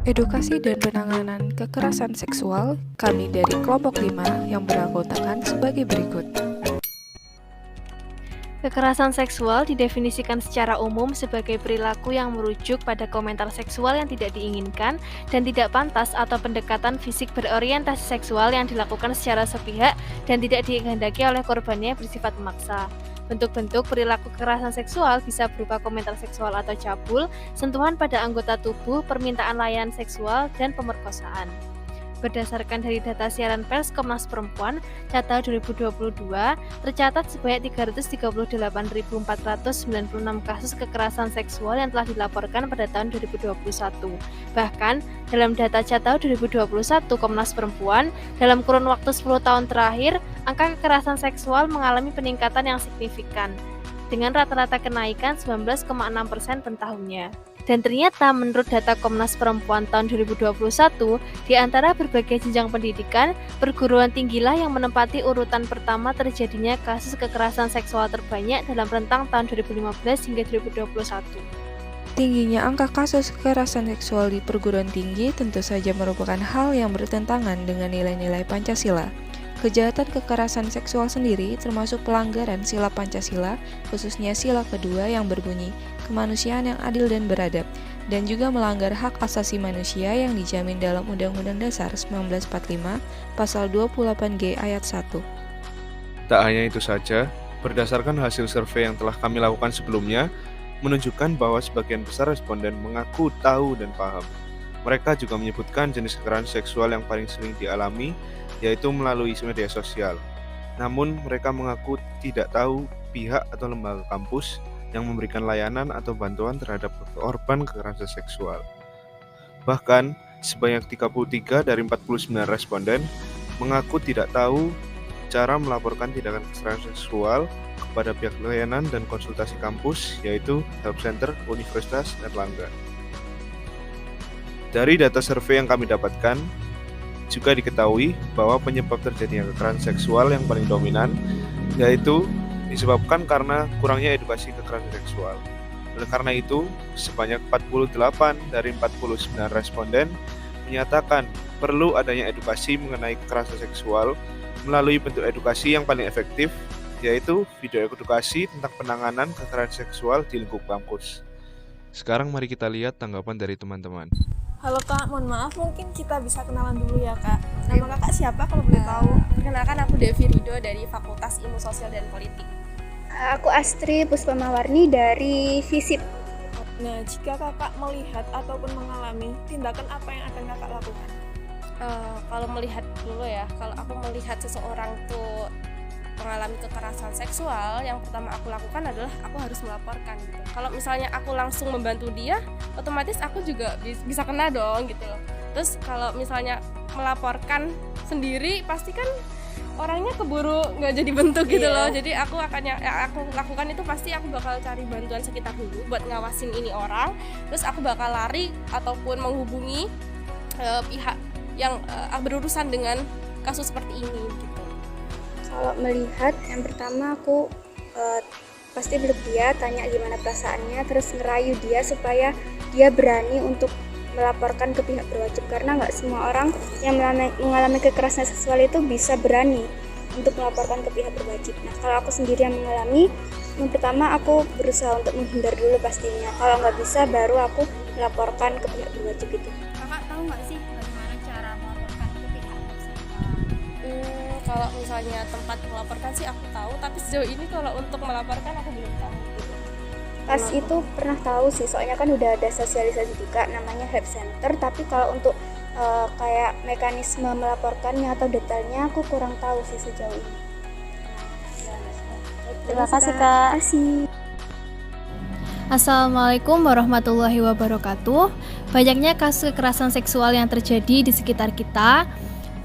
Edukasi dan penanganan kekerasan seksual, kami dari kelompok 5 yang beranggotakan sebagai berikut. Kekerasan seksual didefinisikan secara umum sebagai perilaku yang merujuk pada komentar seksual yang tidak diinginkan dan tidak pantas atau pendekatan fisik berorientasi seksual yang dilakukan secara sepihak dan tidak dikehendaki oleh korbannya bersifat memaksa. Bentuk-bentuk perilaku kekerasan seksual bisa berupa komentar seksual atau cabul, sentuhan pada anggota tubuh, permintaan layanan seksual, dan pemerkosaan. Berdasarkan dari data siaran pers Komnas Perempuan, data 2022, tercatat sebanyak 338.496 kasus kekerasan seksual yang telah dilaporkan pada tahun 2021. Bahkan, dalam data Catau 2021 Komnas Perempuan, dalam kurun waktu 10 tahun terakhir, angka kekerasan seksual mengalami peningkatan yang signifikan, dengan rata-rata kenaikan 19,6% per tahunnya. Dan ternyata menurut data Komnas Perempuan tahun 2021, di antara berbagai jenjang pendidikan, perguruan tinggilah yang menempati urutan pertama terjadinya kasus kekerasan seksual terbanyak dalam rentang tahun 2015 hingga 2021. Tingginya angka kasus kekerasan seksual di perguruan tinggi tentu saja merupakan hal yang bertentangan dengan nilai-nilai Pancasila. Kejahatan kekerasan seksual sendiri termasuk pelanggaran sila Pancasila, khususnya sila kedua yang berbunyi kemanusiaan yang adil dan beradab, dan juga melanggar hak asasi manusia yang dijamin dalam Undang-Undang Dasar 1945, Pasal 28G Ayat 1. Tak hanya itu saja, berdasarkan hasil survei yang telah kami lakukan sebelumnya, menunjukkan bahwa sebagian besar responden mengaku tahu dan paham. Mereka juga menyebutkan jenis kekerasan seksual yang paling sering dialami, yaitu melalui media sosial. Namun, mereka mengaku tidak tahu pihak atau lembaga kampus yang memberikan layanan atau bantuan terhadap korban kekerasan seksual. Bahkan, sebanyak 33 dari 49 responden mengaku tidak tahu cara melaporkan tindakan kekerasan seksual kepada pihak layanan dan konsultasi kampus, yaitu Help Center Universitas Airlangga. Dari data survei yang kami dapatkan, juga diketahui bahwa penyebab terjadinya kekerasan seksual yang paling dominan yaitu disebabkan karena kurangnya edukasi kekerasan seksual. Oleh karena itu, sebanyak 48 dari 49 responden menyatakan perlu adanya edukasi mengenai kekerasan seksual melalui bentuk edukasi yang paling efektif, yaitu video edukasi tentang penanganan kekerasan seksual di lingkup kampus. Sekarang mari kita lihat tanggapan dari teman-teman. Halo Kak, mohon maaf mungkin kita bisa kenalan dulu ya Kak. Nama Kakak siapa kalau boleh tahu? Perkenalkan, aku Devi Rido dari Fakultas Ilmu Sosial dan Politik. Aku Astri Puspamawarni dari FISIP. Nah, jika Kakak melihat ataupun mengalami tindakan apa yang akan Kakak lakukan? Kalau melihat dulu ya, kalau aku melihat seseorang tuh mengalami kekerasan seksual, yang pertama aku lakukan adalah aku harus melaporkan gitu. Kalau misalnya aku langsung membantu dia, otomatis aku juga bisa kena dong gitu loh. Terus kalau misalnya melaporkan sendiri, pasti kan orangnya keburu nggak jadi bentuk gitu loh. Jadi aku lakukan itu pasti aku bakal cari bantuan sekitar dulu buat ngawasin ini orang. Terus aku bakal lari ataupun menghubungi pihak yang berurusan dengan kasus seperti ini gitu. Kalau melihat, yang pertama aku pasti peluk dia, tanya gimana perasaannya, terus ngerayu dia supaya dia berani untuk melaporkan ke pihak berwajib, karena nggak semua orang yang mengalami kekerasan seksual itu bisa berani untuk melaporkan ke pihak berwajib. Nah, kalau aku sendiri yang mengalami, yang pertama aku berusaha untuk menghindar dulu pastinya. Kalau nggak bisa, baru aku melaporkan ke pihak berwajib itu. Kakak tahu nggak sih bagaimana cara melaporkan ke pihak berwajib? Kalau misalnya tempat melaporkan sih aku tahu, tapi sejauh ini kalau untuk melaporkan aku belum tahu. Pas itu pernah tahu sih, soalnya kan udah ada sosialisasi juga namanya Help Center, tapi kalau untuk kayak mekanisme melaporkannya atau detailnya aku kurang tahu sih sejauh ini. Terima kasih Kak. Assalamualaikum warahmatullahi wabarakatuh. Banyaknya kasus kekerasan seksual yang terjadi di sekitar kita,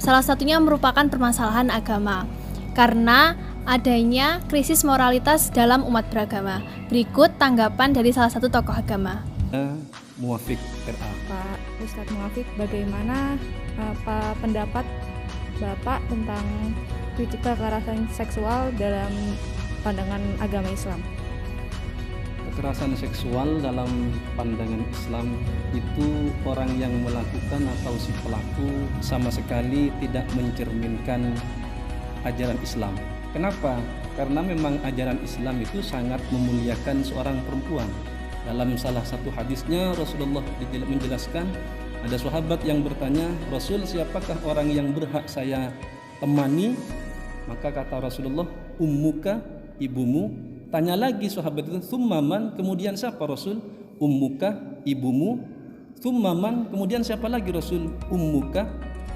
salah satunya merupakan permasalahan agama, karena adanya krisis moralitas dalam umat beragama. Berikut tanggapan dari salah satu tokoh agama. Muwafiq RA. Pak Ustadz Muwafiq, bagaimana pendapat Bapak tentang kritik kekerasan seksual dalam pandangan agama Islam? Kekerasan seksual dalam pandangan Islam itu orang yang melakukan atau si pelaku sama sekali tidak mencerminkan ajaran Islam. Kenapa? Karena memang ajaran Islam itu sangat memuliakan seorang perempuan. Dalam salah satu hadisnya Rasulullah menjelaskan, ada sahabat yang bertanya, Rasul, siapakah orang yang berhak saya temani? Maka kata Rasulullah, ummuka, ibumu. Tanya lagi sahabat itu, thummaman, kemudian siapa Rasul? Ummuka, ibumu. Thummaman, kemudian siapa lagi Rasul? Ummuka.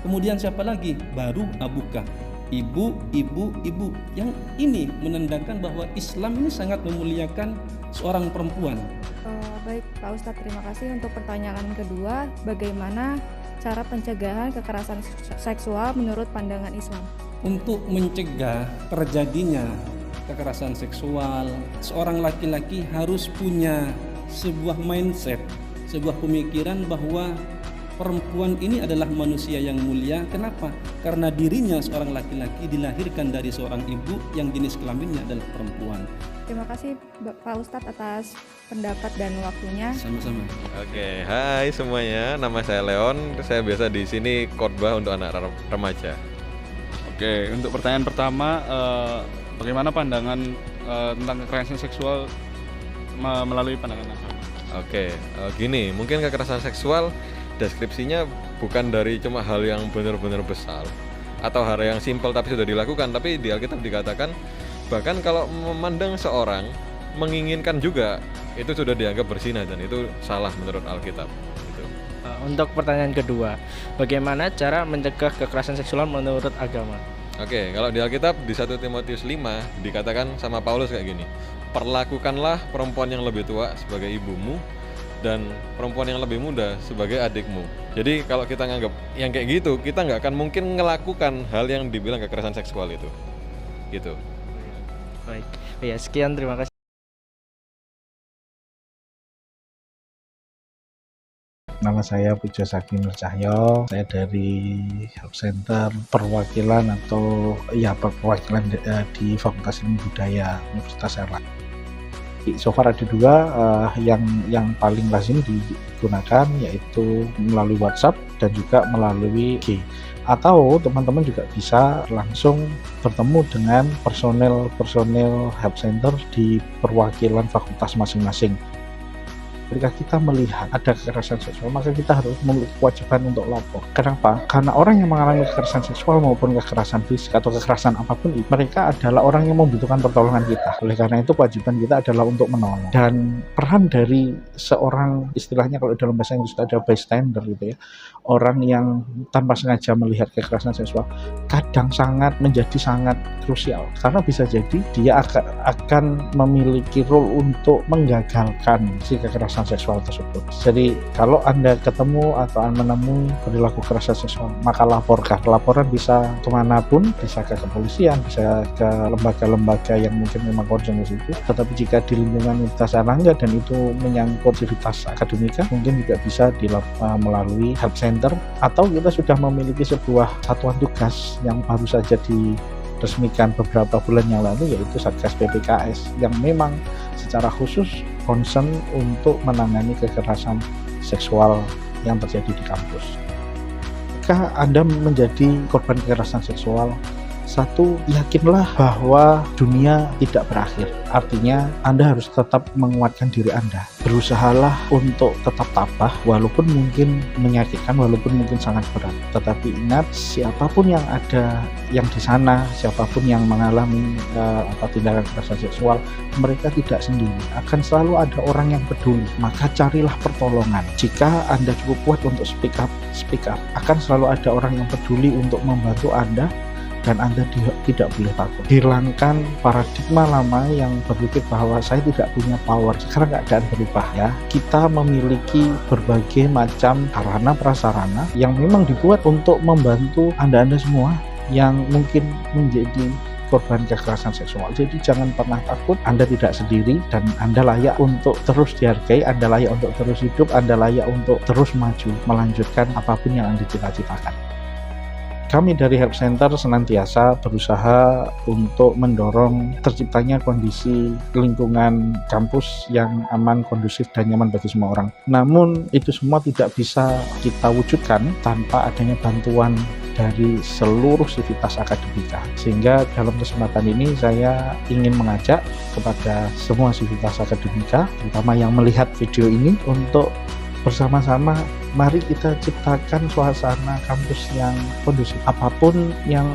Kemudian siapa lagi? Baru abuka. Ibu. Yang ini menandakan bahwa Islam ini sangat memuliakan seorang perempuan. Baik Pak Ustadz, terima kasih. Untuk pertanyaan kedua, bagaimana cara pencegahan kekerasan seksual menurut pandangan Islam? Untuk mencegah terjadinya kekerasan seksual, seorang laki-laki harus punya sebuah mindset, sebuah pemikiran bahwa perempuan ini adalah manusia yang mulia. Kenapa? Karena dirinya seorang laki-laki dilahirkan dari seorang ibu yang jenis kelaminnya adalah perempuan. Terima kasih Pak Ustadz atas pendapat dan waktunya. Sama-sama. Oke, hai semuanya. Nama saya Leon. Saya biasa di sini khotbah untuk anak remaja. Oke, untuk pertanyaan pertama, bagaimana pandangan tentang kekerasan seksual melalui pandangan agama? Oke, gini, mungkin kekerasan seksual deskripsinya bukan dari cuma hal yang benar-benar besar atau hal yang simpel tapi sudah dilakukan, tapi di Alkitab dikatakan bahkan kalau memandang seorang menginginkan juga itu sudah dianggap berzina dan itu salah menurut Alkitab. Gitu. Untuk pertanyaan kedua, bagaimana cara mencegah kekerasan seksual menurut agama? Oke, kalau di Alkitab di 1 Timotius 5 dikatakan sama Paulus kayak gini, perlakukanlah perempuan yang lebih tua sebagai ibumu dan perempuan yang lebih muda sebagai adikmu. Jadi kalau kita nganggap yang kayak gitu, kita nggak akan mungkin melakukan hal yang dibilang kekerasan seksual itu. Gitu. Baik, ya sekian, terima kasih. Nama saya Pujo Sakti Nur Cahyo, saya dari Help Center perwakilan perwakilan di Fakultas Ilmu Budaya Universitas Erlangga. So far ada dua yang paling lazim digunakan, yaitu melalui WhatsApp dan juga melalui IG. Atau teman-teman juga bisa langsung bertemu dengan personel Help Center di perwakilan fakultas masing-masing. Ketika kita melihat ada kekerasan seksual, maka kita harus memiliki kewajiban untuk lapor. Kenapa? Karena orang yang mengalami kekerasan seksual maupun kekerasan fisik atau kekerasan apapun itu, mereka adalah orang yang membutuhkan pertolongan kita. Oleh karena itu kewajiban kita adalah untuk menolong. Dan peran dari seorang, istilahnya kalau dalam bahasa Inggris ada bystander gitu ya, orang yang tanpa sengaja melihat kekerasan seksual, kadang menjadi sangat krusial. Karena bisa jadi dia akan memiliki role untuk menggagalkan si kekerasan seksual tersebut. Jadi kalau Anda ketemu atau menemui perilaku kekerasan seksual, maka laporkan. Laporan bisa kemanapun, bisa ke kepolisian, bisa ke lembaga-lembaga yang mungkin memang concern di situ. Tetapi jika di lingkungan Universitas Erlangga dan itu menyangkut aktivitas akademika, mungkin juga bisa melalui Help Center, atau kita sudah memiliki sebuah satuan tugas yang baru saja diresmikan beberapa bulan yang lalu, yaitu Satgas PPKS yang memang secara khusus concern untuk menangani kekerasan seksual yang terjadi di kampus. Jika Anda menjadi korban kekerasan seksual, satu, yakinlah bahwa dunia tidak berakhir. Artinya Anda harus tetap menguatkan diri Anda. Berusahalah untuk tetap tabah walaupun mungkin menyakitkan, walaupun mungkin sangat berat. Tetapi ingat, siapapun yang ada yang di sana, siapapun yang mengalami tindakan kekerasan seksual, mereka tidak sendiri. Akan selalu ada orang yang peduli. Maka carilah pertolongan. Jika Anda cukup kuat untuk speak up. Akan selalu ada orang yang peduli untuk membantu Anda. Dan Anda tidak boleh takut. Hilangkan paradigma lama yang berpikir bahwa saya tidak punya power. Sekarang keadaan berubah ya. Kita memiliki berbagai macam sarana prasarana yang memang dibuat untuk membantu Anda semua yang mungkin menjadi korban kekerasan seksual. Jadi jangan pernah takut, Anda tidak sendiri dan Anda layak untuk terus dihargai, Anda layak untuk terus hidup, Anda layak untuk terus maju, melanjutkan apapun yang Anda cita-citakan. Kami dari Help Center senantiasa berusaha untuk mendorong terciptanya kondisi lingkungan kampus yang aman, kondusif, dan nyaman bagi semua orang. Namun itu semua tidak bisa kita wujudkan tanpa adanya bantuan dari seluruh sivitas akademika. Sehingga dalam kesempatan ini saya ingin mengajak kepada semua sivitas akademika, terutama yang melihat video ini, untuk bersama-sama mari kita ciptakan suasana kampus yang kondusif. Apapun yang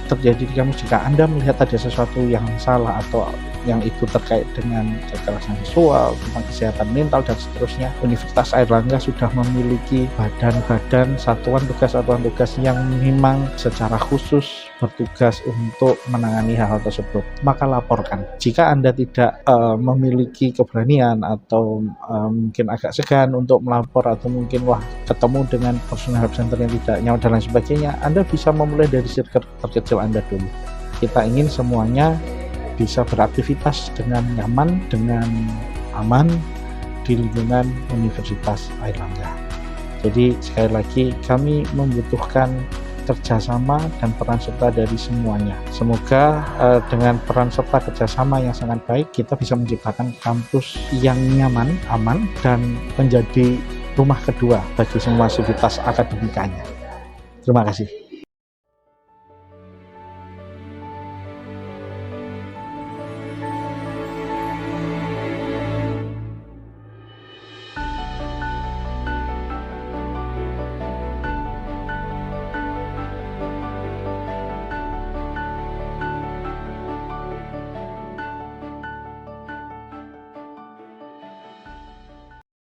terjadi di kampus, jika Anda melihat ada sesuatu yang salah atau yang itu terkait dengan kekerasan seksual, tentang kesehatan mental, dan seterusnya, Universitas Airlangga sudah memiliki badan-badan satuan tugas yang memang secara khusus bertugas untuk menangani hal-hal tersebut. Maka laporkan. Jika Anda tidak memiliki keberanian atau mungkin agak segan untuk melapor, atau mungkin ketemu dengan personel Help Center yang tidak nyaman dan lain sebagainya, Anda bisa memulai dari circle terkecil Anda dulu. Kita ingin semuanya bisa beraktivitas dengan nyaman, dengan aman di lingkungan Universitas Airlangga. Jadi sekali lagi kami membutuhkan kerjasama dan peran serta dari semuanya. Semoga dengan peran serta kerjasama yang sangat baik, kita bisa menciptakan kampus yang nyaman, aman, dan menjadi rumah kedua bagi semua sivitas akademikanya. Terima kasih.